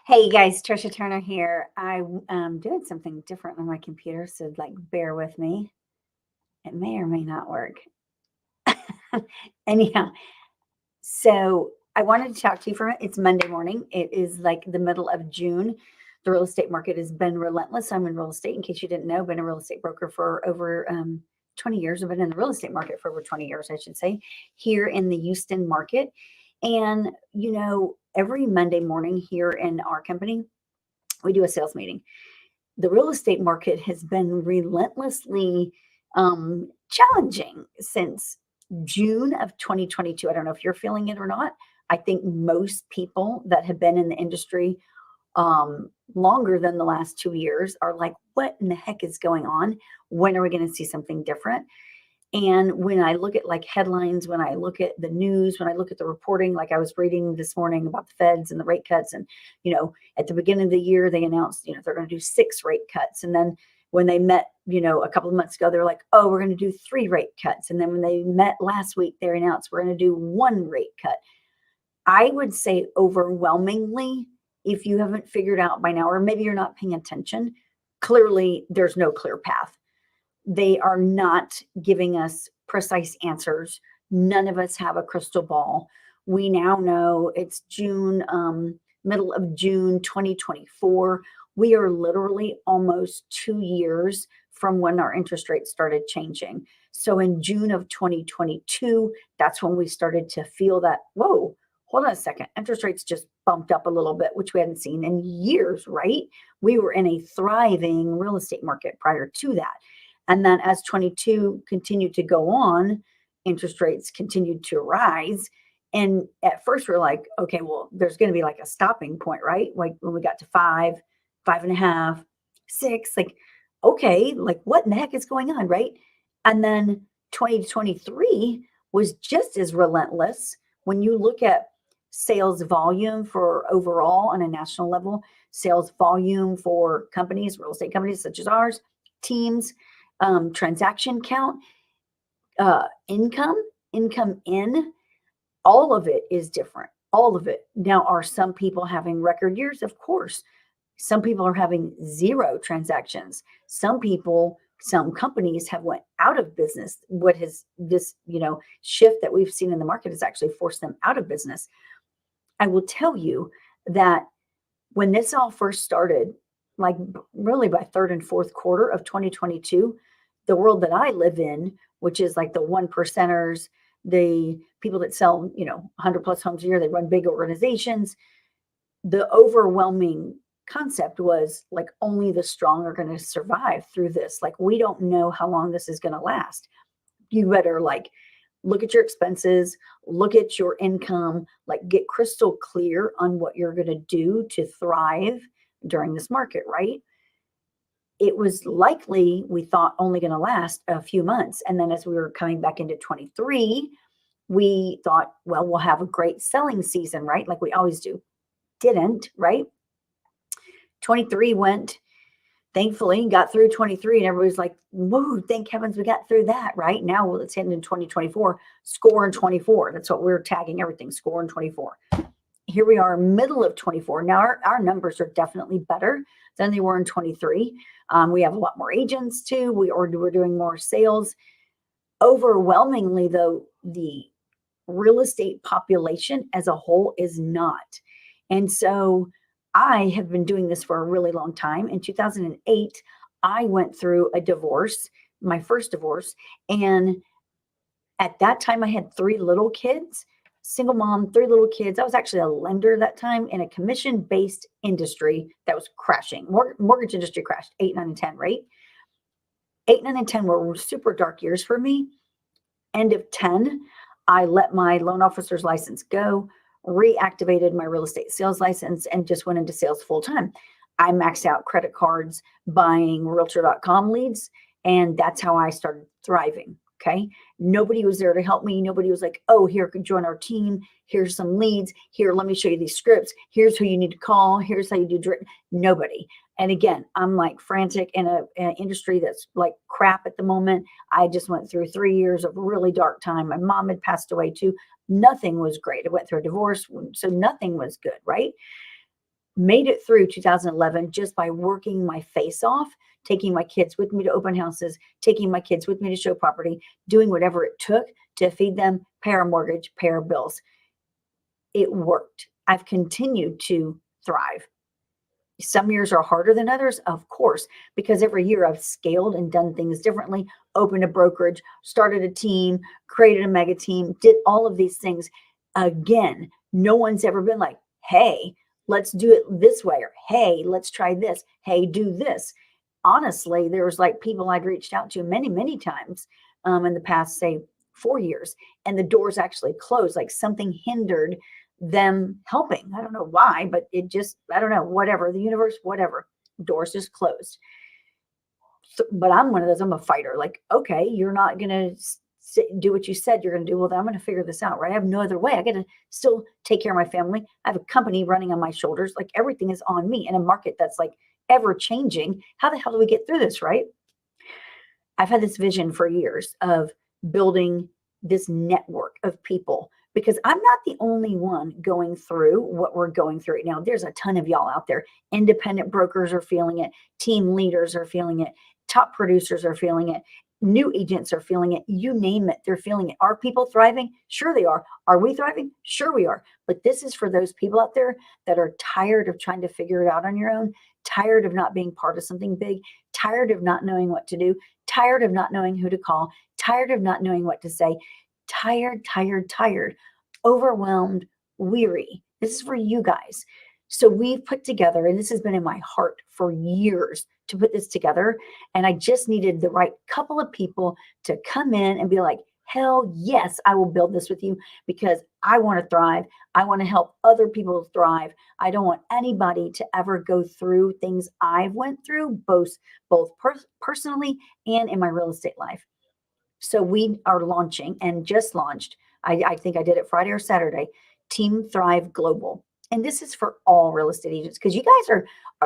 Hey guys, Tricia Turner here. I'm doing something different on my computer, so bear with me. It may or may not work. Anyhow, so I wanted to talk to you for a minute. It's Monday morning. It is like the middle of June. The real estate market has been relentless. I'm in real estate, in case you didn't know. Been a real estate broker for over 20 years. I've been in the real estate market for over 20 years, I should say, here in the Houston market. And every Monday morning here in our company, we do a sales meeting. The real estate market has been relentlessly challenging since June of 2022. I don't know if you're feeling it or not. I think most people that have been in the industry longer than the last 2 years are like, what in the heck is going on? When are we going to see something different? And when I look at like headlines, when I look at the news, when I look at the reporting, like I was reading this morning about the feds and the rate cuts, and at the beginning of the year they announced they're going to do 6 rate cuts, and then when they met a couple of months ago, they're like, oh, we're going to do 3 rate cuts, and then when they met last week, they announced we're going to do 1 rate cut. I would say overwhelmingly, if you haven't figured out by now, or maybe you're not paying attention, clearly there's no clear path. They are not giving us precise answers. None of us have a crystal ball. We now know it's June, middle of June 2024. We are literally almost 2 years from when our interest rates started changing. So in June of 2022, that's when we started to feel that, whoa, hold on a second. Interest rates just bumped up a little bit, which we hadn't seen in years, right? We were in a thriving real estate market prior to that. And then as 22 continued to go on, interest rates continued to rise. And at first we're like, okay, well, there's going to be like a stopping point, right? Like when we got to 5, 5.5, 6, like, okay, like what in the heck is going on, right? And then 2023 was just as relentless. When you look at sales volume for overall on a national level, sales volume for companies, real estate companies such as ours, teams, transaction count, income in, all of it is different. All of it. Now, are some people having record years? Of course. Some people are having 0 transactions. Some companies have went out of business. What has this, shift that we've seen in the market has actually forced them out of business. I will tell you that when this all first started, like really by 3rd and 4th quarter of 2022, the world that I live in, which is like the 1%ers, the people that sell, 100 plus homes a year, they run big organizations. The overwhelming concept was like only the strong are going to survive through this. Like, we don't know how long this is going to last. You better like look at your expenses, look at your income, like get crystal clear on what you're going to do to thrive during this market, right? It was likely, we thought, only going to last a few months. And then as we were coming back into 23, we thought, well, we'll have a great selling season, right? Like we always do. Didn't, right? 23 went, thankfully, got through 23, and everybody's like, whoa, thank heavens we got through that, right? Now let's head into 2024, score in 24. That's what we're tagging everything, score in 24. Here we are, middle of 24. Now our numbers are definitely better than they were in 23. We have a lot more agents too. We're doing more sales. Overwhelmingly, though, the real estate population as a whole is not. And so I have been doing this for a really long time. In 2008, I went through a divorce, my first divorce. And at that time, I had 3 little kids. Single mom, 3 little kids. I was actually a lender that time in a commission-based industry that was crashing. Mortgage industry crashed, 8, 9, and 10, right? 8, 9, and 10 were super dark years for me. End of 10, I let my loan officer's license go, reactivated my real estate sales license, and just went into sales full time. I maxed out credit cards, buying realtor.com leads, and that's how I started thriving. Okay. Nobody was there to help me. Nobody was like, oh, here, join our team. Here's some leads. Here, let me show you these scripts. Here's who you need to call. Here's how you do direct. Nobody. And again, I'm like frantic in an industry that's like crap at the moment. I just went through 3 years of really dark time. My mom had passed away too. Nothing was great. I went through a divorce, so nothing was good, right? made it through 2011 just by working my face off, taking my kids with me to open houses, taking my kids with me to show property, doing whatever it took to feed them, pay our mortgage, pay our bills. It worked. I've continued to thrive. Some years are harder than others, of course, because every year I've scaled and done things differently, opened a brokerage, started a team, created a mega team, did all of these things. Again, no one's ever been like, hey, let's do it this way, or hey, let's try this. Hey, do this. Honestly, there was like people I'd reached out to many, many times in the past, say, 4 years, and the doors actually closed, like something hindered them helping. I don't know why, but it just, I don't know, whatever, the universe, whatever, doors just closed. So, but I'm one of those, I'm a fighter. Like, okay, you're not going to do what you said you're going to do. Well, then I'm going to figure this out, right? I have no other way. I got to still take care of my family. I have a company running on my shoulders. Like everything is on me in a market that's like ever changing. How the hell do we get through this, right? I've had this vision for years of building this network of people, because I'm not the only one going through what we're going through right now. There's a ton of y'all out there. Independent brokers are feeling it. Team leaders are feeling it. Top producers are feeling it. New agents are feeling it. You name it, they're feeling it. Are people thriving? Sure they are. Are we thriving? Sure we are. But this is for those people out there that are tired of trying to figure it out on your own, tired of not being part of something big, tired of not knowing what to do, tired of not knowing who to call, tired of not knowing what to say, tired, overwhelmed, weary. This is for you guys. So we've put together, and this has been in my heart for years to put this together. And I just needed the right couple of people to come in and be like, hell yes, I will build this with you, because I want to thrive. I want to help other people thrive. I don't want anybody to ever go through things I've went through, both personally and in my real estate life. So we are launching, and just launched, I think I did it Friday or Saturday, Team Thrive Global. And this is for all real estate agents, because you guys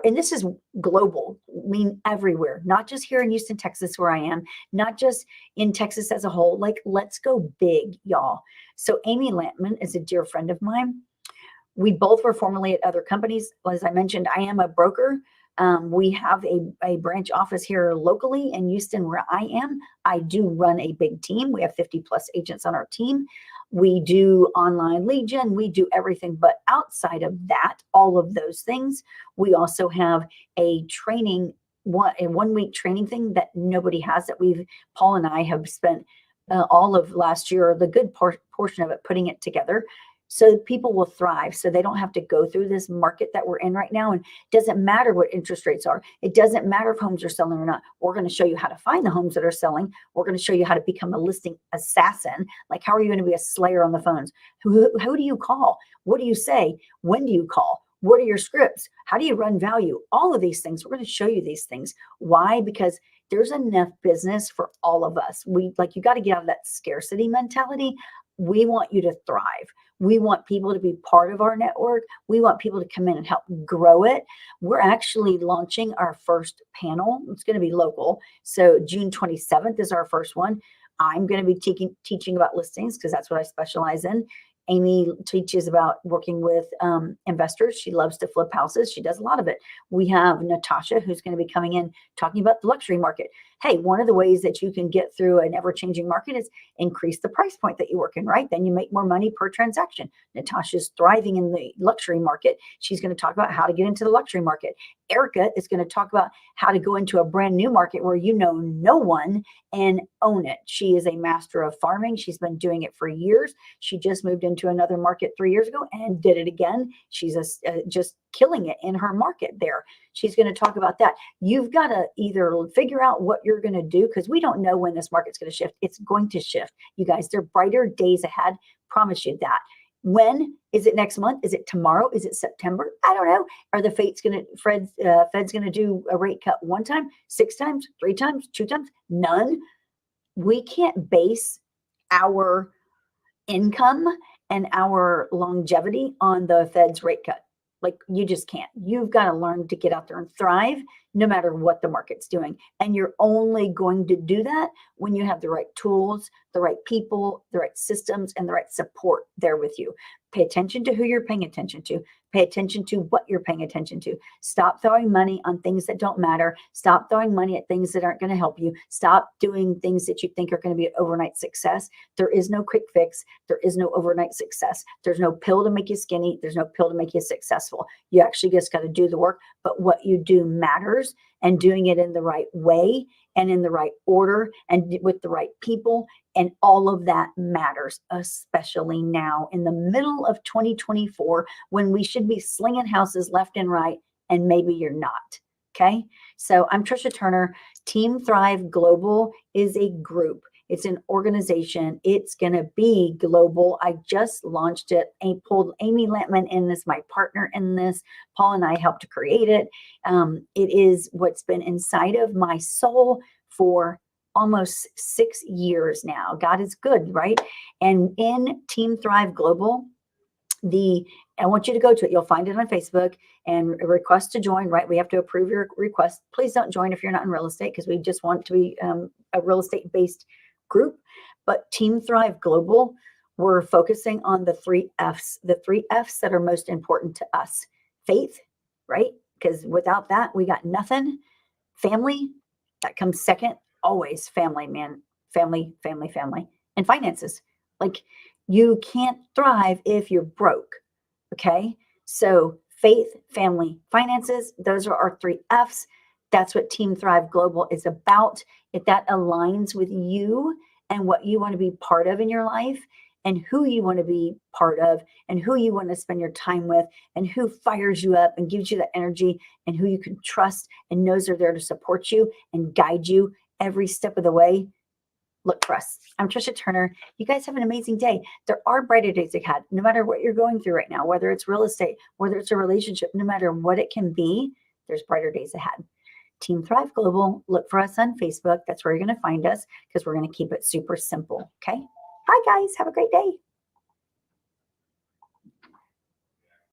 and this is global, I mean everywhere, not just here in Houston, Texas, where I am, not just in Texas as a whole. Like, let's go big, y'all. So Amy Lampman is a dear friend of mine. We both were formerly at other companies. As I mentioned, I am a broker. We have a branch office here locally in Houston where I am. I do run a big team. We have 50 plus agents on our team. We do online lead gen. We do everything. But outside of that, all of those things, we also have a training, a 1 week training thing that nobody has, that Paul and I have spent all of last year, the good portion of it, putting it together, so people will thrive, so they don't have to go through this market that we're in right now. And it doesn't matter what interest rates are. It doesn't matter if homes are selling or not. We're going to show you how to find the homes that are selling. We're going to show you how to become a listing assassin. Like, how are you going to be a slayer on the phones? Who do you call? What do you say? When do you call? What are your scripts? How do you run value? All of these things. We're going to show you these things. Why? Because there's enough business for all of us. You got to get out of that scarcity mentality. We want you to thrive. We want people to be part of our network. We want people to come in and help grow it. We're actually launching our first panel. It's going to be local. So June 27th is our first one. I'm going to be teaching about listings, because that's what I specialize in. Amy teaches about working with investors. She loves to flip houses. She does a lot of it. We have Natasha, who's going to be coming in talking about the luxury market. Hey, one of the ways that you can get through an ever-changing market is increase the price point that you work in, right? Then you make more money per transaction. Natasha's thriving in the luxury market. She's going to talk about how to get into the luxury market. Erica is going to talk about how to go into a brand new market where you know no one and own it. She is a master of farming. She's been doing it for years. She just moved into another market 3 years ago and did it again. She's just killing it in her market there. She's going to talk about that. You've got to either figure out what you're going to do, because we don't know when this market's going to shift. It's going to shift. You guys, there are brighter days ahead. Promise you that. When is it? Next month? Is it tomorrow? Is it September? I don't know. Are the Fed's going to do a rate cut 1 time, 6 times, 3 times, 2 times? None. We can't base our income and our longevity on the Fed's rate cut. Like, you just can't. You've got to learn to get out there and thrive no matter what the market's doing. And you're only going to do that when you have the right tools, the right people, the right systems, and the right support there with you. Pay attention to who you're paying attention to. Pay attention to what you're paying attention to. Stop throwing money on things that don't matter. Stop throwing money at things that aren't going to help you. Stop doing things that you think are going to be an overnight success. There is no quick fix. There is no overnight success. There's no pill to make you skinny. There's no pill to make you successful. You actually just got to do the work. But what you do matters, and doing it in the right way and in the right order and with the right people. And all of that matters, especially now in the middle of 2024 when we should be slinging houses left and right, and maybe you're not. Okay. So I'm Tricia Turner. Team Thrive Global is a group. It's an organization. It's going to be global. I just launched it. I pulled Amy Lampman in this, my partner in this. Paul and I helped to create it. It is what's been inside of my soul for almost 6 years now. God is good, right? And in Team Thrive Global, I want you to go to it. You'll find it on Facebook and request to join, right? We have to approve your request. Please don't join if you're not in real estate, because we just want to be a real estate based group. But Team Thrive Global, we're focusing on the 3 F's that are most important to us. Faith, right? Because without that, we got nothing. Family, that comes second. Always family, man. Family. And finances. Like, you can't thrive if you're broke. Okay. So faith, family, finances, those are our 3 F's. That's what Team Thrive Global is about. If that aligns with you and what you want to be part of in your life, and who you want to be part of, and who you want to spend your time with, and who fires you up and gives you that energy, and who you can trust and knows they're there to support you and guide you every step of the way, look for us. I'm Tricia Turner. You guys have an amazing day. There are brighter days ahead. No matter what you're going through right now, whether it's real estate, whether it's a relationship, no matter what it can be, there's brighter days ahead. Team Thrive Global, look for us on Facebook. That's where you're going to find us, because we're going to keep it super simple. Okay. Bye, guys. Have a great day.